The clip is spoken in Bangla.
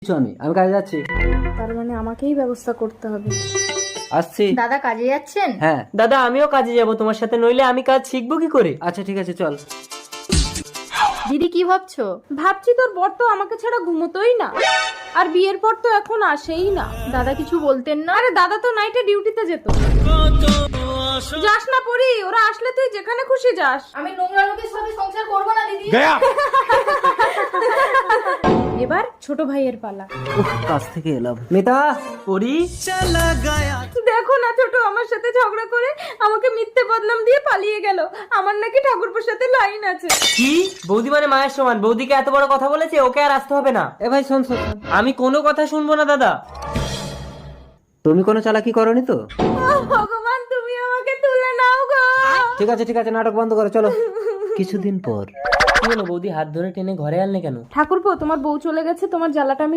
আমি কাজে যাচ্ছি। তার মানে আমাকেই ব্যবস্থা করতে হবে। আসছি। দাদা কাজে যাচ্ছেন? হ্যাঁ। দাদা আমিও কাজে যাব তোমার সাথে, নইলে আমি কাজ শিখবো কি করে? আচ্ছা ঠিক আছে চল। দিদি কি ভাবছো? ভাবছি তোর বর তো আমাকে ছাড়া ঘুমোতোই না, আর বিয়ের পর তো এখন আসেই না। দাদা কিছু বলতেন না? আরে দাদা তো নাইটে ডিউটিতে যেত। যাস না পরি, ওরা আসলে তুই যেখানে খুশি যাস। আমি নোংরা লোকের সাথে সংসার করবো না দিদি। এবার ছোট ভাইয়ের পালা। কাজ থেকে এলাম। মিতা পরি দেখো না ছোট আমার সাথে ঝগড়া করে আমাকে মিথ্যে বদনাম দিয়ে পালিয়ে গেল। আমার নাকি ঠাকুরপুর সাথে লাইন আছে। কি? বৌদি মানে মায়ের সমান, বৌদিকে এত বড় কথা বলেছে, ওকে আর আসতে হবে না। এ ভাই শোন শোন শোন। আমি কোনো কথা শুনবো না দাদা। তুমি কোনো চালাকি করনি তো? ভগবান তুমি আমাকে তুলে নাও গো। ঠিক আছে নাটক বন্ধ করো চলো। কিছুদিন পর। কি হলো বৌদি, হাত ধরে টেনে ঘরে আনলে কেন? ঠাকুরপো তোমার বউ চলে গেছে, তোমার জ্বালাটা আমি